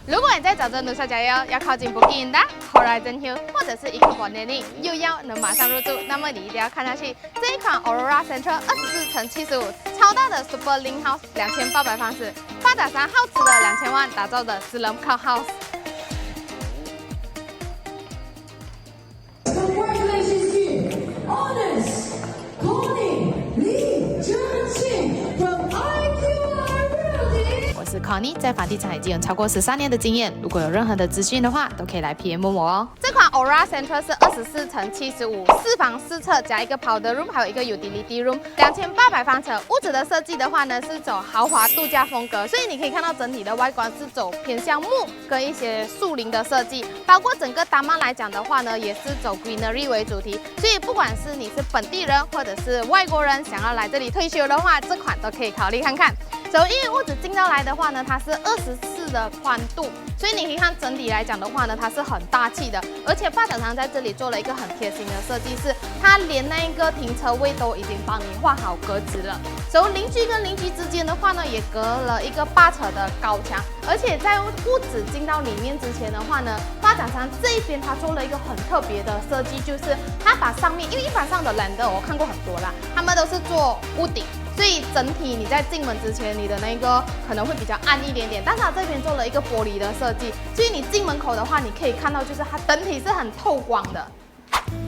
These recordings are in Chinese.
如果你在找着努沙加油要靠近不吉的 Horizon Hill 或者是 Eco 又要能马上入住，那么你一定要看下去这一款 Aurora Central 24×75超大的 Super Link House 2800方尺，发展商耗资的2000万打造的私人 Club House。我是 Connie， 在房地产已经有超过13年的经验。如果有任何的资讯的话，都可以来 PM 我哦。这款 Aurora Central 是24×75，4房4侧加一个 Powder Room， 还有一个 Utility Room， 2800方尺。屋子的设计的话呢，是走豪华度假风格，所以你可以看到整体的外观是走偏向木跟一些树林的设计，包括整个大曼来讲的话呢，也是走 Greenery 为主题。所以不管是你是本地人或者是外国人，想要来这里退休的话，这款都可以考虑看看。因为屋子进到来的话呢，它是24的宽度，所以你可以看整体来讲的话呢，它是很大气的。而且发展商在这里做了一个很贴心的设计，是它连那一个停车位都已经帮你画好格子了。邻居跟邻居之间的话呢，也隔了一个8尺的高墙。而且在屋子进到里面之前的话呢，发展商这一边它做了一个很特别的设计，就是它把上面，因为一般上的lander我看过很多啦，他们都是做屋顶。所以整体你在进门之前，你的那个可能会比较暗一点点，但是它这边做了一个玻璃的设计，所以你进门口的话，你可以看到就是它整体是很透光的。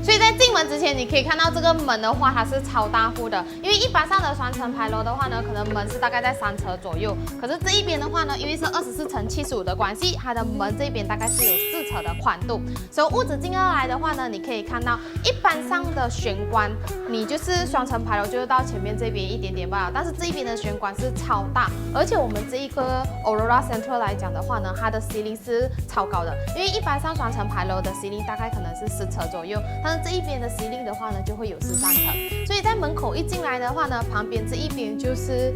所以在进门之前，你可以看到这个门的话，它是超大户的。因为一般上的双层牌楼的话呢，可能门是大概在3尺左右。可是这一边的话呢，因为是24×75的关系，它的门这边大概是有4尺的宽度。屋子进来的话呢，你可以看到一般上的玄关，你就是双层牌楼就是到前面这边一点点罢了。但是这一边的玄关是超大，而且我们这一个 Aurora Central 来讲的话呢，它的 ceiling 是超高的。因为一般上双层牌楼的 ceiling 大概可能是10尺左右，但是这一边的 ceiling 的话呢，就会有13层，所以在门口一进来的话呢，旁边这一边就是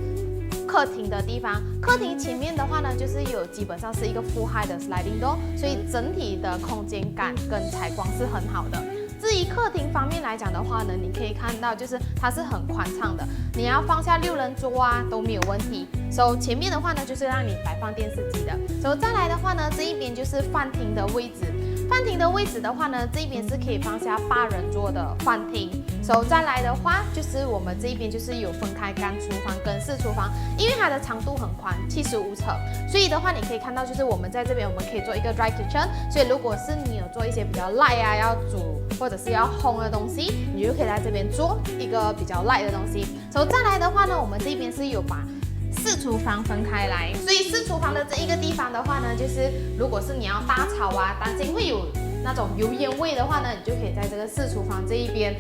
客厅的地方。客厅前面的话呢，就是基本上是一个 full height 的 sliding door， 所以整体的空间感跟采光是很好的。至于客厅方面来讲的话呢，你可以看到就是它是很宽敞的，你要放下6人桌啊都没有问题。前面的话呢，就是让你摆放电视机的。再来的话呢，这一边就是饭厅的位置。饭厅的位置的话呢，这一边是可以放下8人桌的饭厅。再来的话，就是我们这一边就是有分开干厨房跟室厨房，因为它的长度很宽，75尺，所以的话你可以看到就是我们在这边我们可以做一个 dry kitchen， 所以如果是你有做一些比较 light 啊要煮或者是要烘的东西，你就可以来这边做一个比较 light 的东西。再来的话呢，我们这边是有把4厨房分开来，所以4厨房的这一个地方的话呢，就是如果是你要大炒啊，担心会有那种油烟味的话呢，你就可以在这个4厨房这一边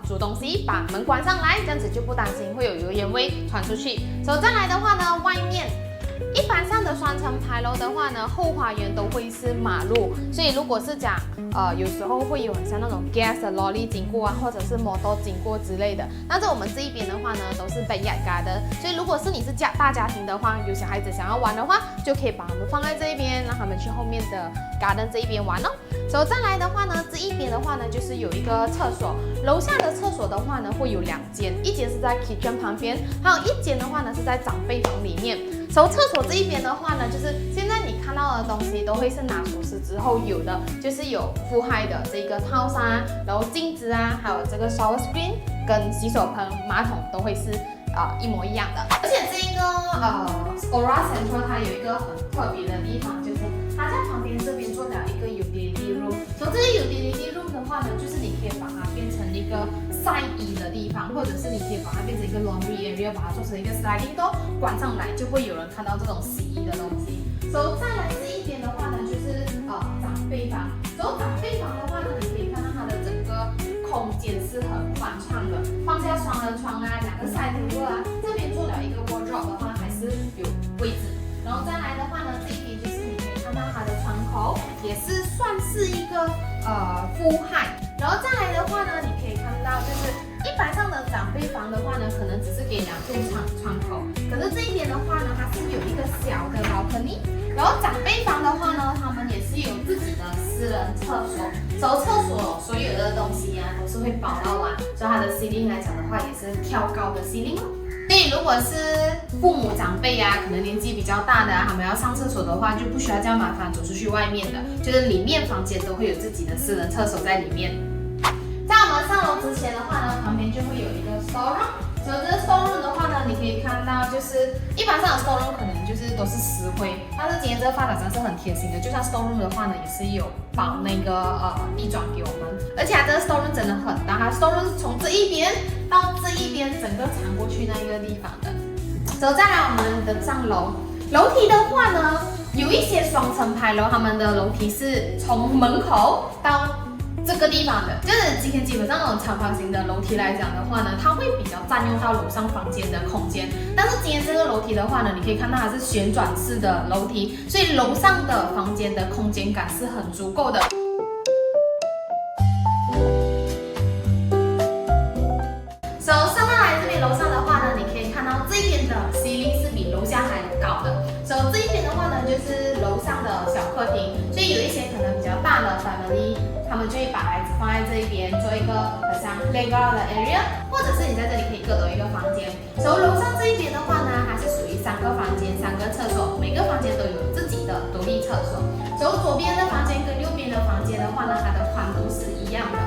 煮东西，把门关上来，这样子就不担心会有油烟味传出去。再来的话呢，外面一般上的双层牌楼的话呢，后花园都会是马路，所以如果是讲有时候会有很像那种 gas 的 lorry 经过啊，或者是摩托经过之类的。但是我们这一边的话呢，都是 backyard garden， 所以如果是你是大家庭的话，有小孩子想要玩的话，就可以把他们放在这一边，让他们去后面的 garden 这一边玩哦。再来的话呢，这一边的话呢，就是有一个厕所，楼下的厕所的话呢，会有2间，一间是在 kitchen 旁边，还有一间的话呢是在长辈房里面。厕所这一边的话呢，就是现在你看到的东西都会是拿锁匙之后有的，就是有full height的这个套衫，然后镜子啊，还有这个 shower screen 跟洗手盆、马桶都会是一模一样的。而且这一个Aurora Central 它有一个很特别的地方，就是它在旁边这边做了一个 utility room。这个 utility room 的话呢，就是你可以把它变成一个晒衣的地方，或者是你可以把它变成一个 laundry area， 把它做成一个 sliding door， 关上来就会有人看到这种洗衣的东西。再来这一边的话呢，就是长辈房。长辈房的话呢，你可以看到它的整个空间是很宽敞的，放下双人床啊，2个 side table 啊，这边做了一个 wardrobe 的话还是有位置。然后再来的话呢，这一边就是你可以看到它的窗口也是算是一个full height。然后再来的话呢，你可以看到就是一般上的长辈房的话呢，可能只是给2片窗口，可是这一边的话呢，它是有一个小的 balcony。然后长辈房的话呢，他们也是有自己的私人厕所，厕所所有的东西啊都是会包到完，所以它的 ceiling 来讲的话也是挑高的 ceiling 哦。所以如果是父母长辈啊，可能年纪比较大的啊，他们要上厕所的话，就不需要这样麻烦走出去外面的，就是里面房间都会有自己的私人厕所在里面。在我们上楼之前的话呢，旁边就会有一个 store room。所以这个 store room 的话呢，你可以看到就是一般上的 store room 可能就是都是石灰，但是今天这个发展商是很贴心的，就像 store room 的话呢，也是有包那个地砖给我们，而且它这个 store room 真的很大，它 store room 是从这一边到这一边整个长过去那一个地方的。走，再来我们的上楼，楼梯的话呢，有一些双层牌楼，他们的楼梯是从门口到这个地方的，就是今天基本上那种长方形的楼梯来讲的话呢，它会比较占用到楼上房间的空间。但是今天这个楼梯的话呢，你可以看到它是旋转式的楼梯，所以楼上的房间的空间感是很足够的。上到来这边楼上的话呢，你可以看到这边的 ceiling 是比楼下还高的。这一边的话呢，就是楼上的小客厅，所以有一些可能比较大的 family。他们就会把孩子放在这一边，做一个好像 playground 的 area， 或者是你在这里可以各有一个房间。楼上这一边的话呢，它是属于3个房间、3个厕所，每个房间都有自己的独立厕所。左边的房间跟右边的房间的话呢，它的宽度是一样的。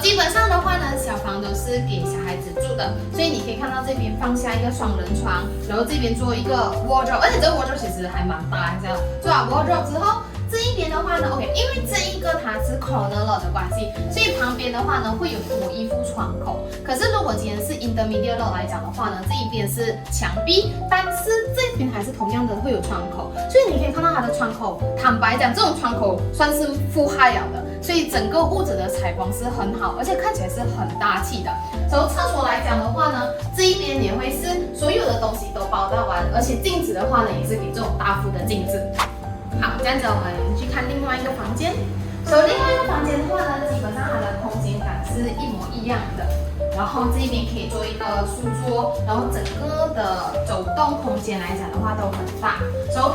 基本上的话呢，小房都是给小孩子住的，所以你可以看到这边放下一个双人床，然后这边做一个 wardrobe， 而且这个 wardrobe 其实还蛮大，这样做好 wardrobe 之后。这一边的话呢 ，OK， 因为这一个它是 corner lot 的关系，所以旁边的话呢会有脱衣服窗口。可是如果今天是 intermediate lot 来讲的话呢，这一边是墙壁，但是这边还是同样的会有窗口，所以你可以看到它的窗口，坦白讲，这种窗口算是full height了的，所以整个屋子的采光是很好，而且看起来是很大气的。厕所来讲的话呢，这一边也会是所有的东西都包到完，而且镜子的话呢也是给这种大幅的镜子。好，这样子我们去看另外一个房间。另外一个房间的话呢，基本上它的空间感是一模一样的。然后这一边可以做一个书桌，然后整个的走动空间来讲的话都很大。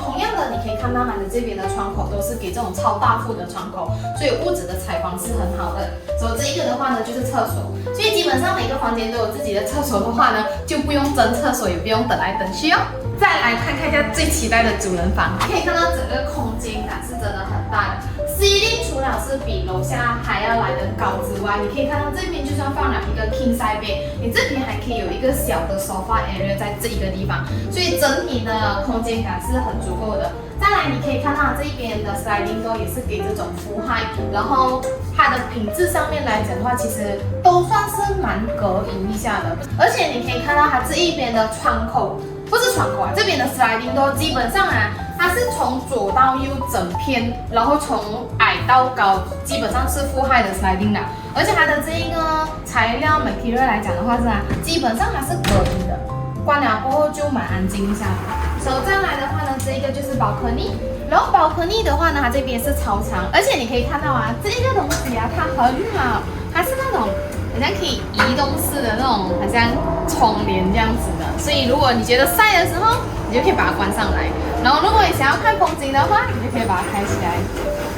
同样的，你可以看到它的这边的窗口都是给这种超大幅的窗口，所以屋子的采光是很好的。这一个的话呢就是厕所，所以基本上每个房间都有自己的厕所的话呢，就不用争厕所，也不用等来等去哦。再来看一下最期待的主人房，可以看到整个空间感是真的很大的。ceiling 除了是比楼下还要来的高之外，你可以看到这边就算放了一个 king size bed， 你这边还可以有一个小的 sofa area 在这一个地方，所以整体的空间感是很足够的。再来，你可以看到这一边的 sliding door 也是给这种full height， 然后它的品质上面来讲的话，其实都算是蛮隔音一下的。而且你可以看到它这一边的窗口，不是窗口啊，这边的 sliding door 基本上啊，它是从左到右整片，然后从矮到高，基本上是full height的 sliding 啦。而且它的这一个材料 material 来讲的话是啊，基本上它是隔音的，关了过后就蛮安静一下的。再来的话呢，这一个就是 balcony， 然后 balcony 的话呢，它这边是超长，而且你可以看到啊，这一个东西啊，它很好，它是那种好像可以移动式的那种，好像窗帘这样子的，所以如果你觉得晒的时候，你就可以把它关上来，然后如果你想要看风景的话，你就可以把它开起来。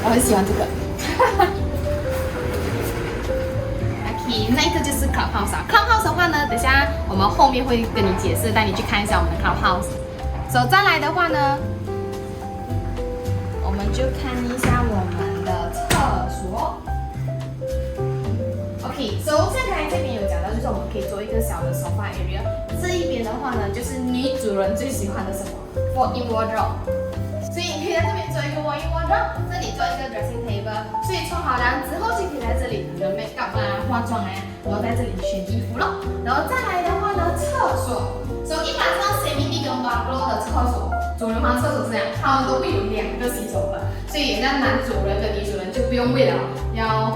我很喜欢这个。OK， 那一个就是 clubhouse 啊。clubhouse 的话呢，等下我们后面会跟你解释，带你去看一下我们的 clubhouse。再来的话呢，我们就看一下我们的厕所。OK， 像刚才这边有讲到，就是我们可以做一个小的 sofa area。这一边的话呢，就是女主人最喜欢的什么 walk-in wardrobe。所以你可以在这边做一个 walk-in wardrobe， 这里做一个 dressing table。所以冲好凉之后，就可以在这里可能 make up 啊、化妆啊，然后在这里选衣服咯。然后再来的话呢，厕所。一般上 semi-D 跟 bungalow 的厕所，主人房厕所是这样，他们都会有2个洗手盆，所以那男主人跟女主人就不用为了要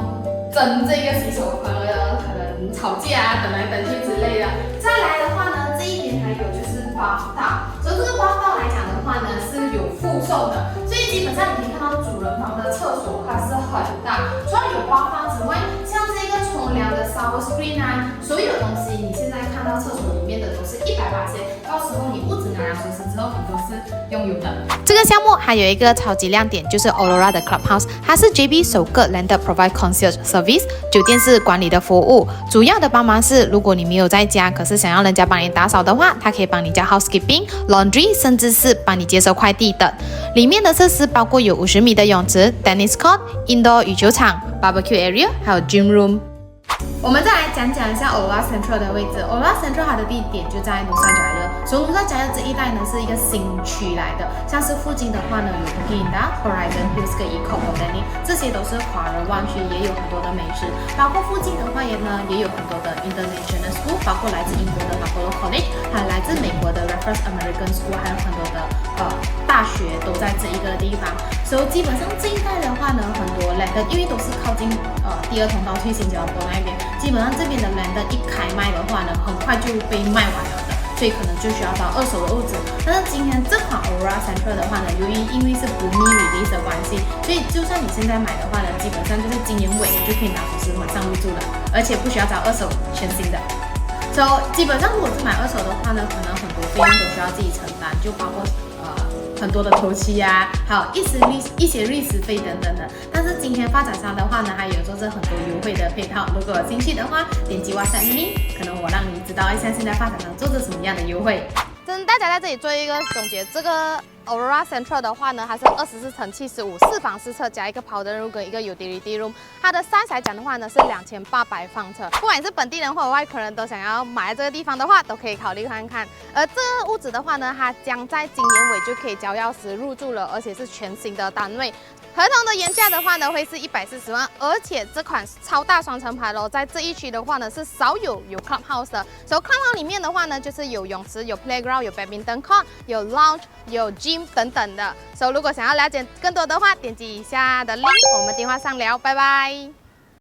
争这个洗手盆而可能吵架啊、等来等去之类的。再来的话呢，这一边还有就是 bathtub， 这个 bathtub 来讲的话呢是有附售的，所以基本上你可以看到主人房的厕所它是很大，除了有bathtub之外，像这个冲凉的 shower screen 啊，所有东西你现在看到厕所里面的都是100%，到时候你屋子拿钥匙之后你都是拥有的。这个项目还有一个超级亮点，就是 Aurora 的 Clubhouse， 它是 JB 首个 landed provide concierge service 酒店式管理的服务。主要的帮忙是，如果你没有在家，可是想要人家帮你打扫的话，它可以帮你叫 housekeeping、laundry， 甚至是帮你接收快递等。里面的设施包括有50米的泳池、tennis court、indoor 羽球场、barbecue area， 还有 gym room。我们再来讲一下 Aurora Central 的位置。Aurora Central 它的地点就在努萨加勒，所以努萨加勒这一带呢是一个新区来的，像是附近的话呢有 Bukit-Indah、Horizon Hills 跟 Eco-Botanic， 这些都是华人湾区，也有很多的美食。包括附近的话也有很多的 International School， 包括来自英国的 Buffalo College， 还有来自美国的 Raffles American School， 还有很多的大学都在这一个地方。所以基本上这一带的话呢，很多 land， 因为都是靠近第二通道去新加坡那边。基本上这边的 land 一开卖的话呢，很快就被卖完了的，所以可能就需要找二手的物质。但是今天这款 Aurora Central 的话呢，因为是不密 release 的关系，所以就算你现在买的话呢，基本上就是今年尾就可以拿出是马上入住了，而且不需要找二手，全新的。所以基本上如果是买二手的话呢，可能很多费用都需要自己承担，就包括很多的头期啊，还有一些律师费等等的。但是今天发展商的话呢，还有做着很多优惠的配套。如果有兴趣的话，点击 WhatsApp link， 可能我让你知道一下现在发展商做着什么样的优惠。跟大家在这里做一个总结，这个 Aurora Central 的话呢，它是24乘75， 4房4侧加一个 powder room 跟一个 utility room。它的 size 来讲的话呢，是2800方尺。不管你是本地人或者外国人都想要买这个地方的话，都可以考虑看看。而这个屋子的话呢，它将在今年尾就可以交钥匙入住了，而且是全新的单位。合同的原价的话呢，会是140万，而且这款超大双层牌楼在这一区的话呢，是少有clubhouse 的。所以 clubhouse 里面的话呢，就是有泳池、有 playground、有 badminton court、有 lounge、有 gym 等等的。所以如果想要了解更多的话，点击以下的 link， 我们电话上聊，拜拜。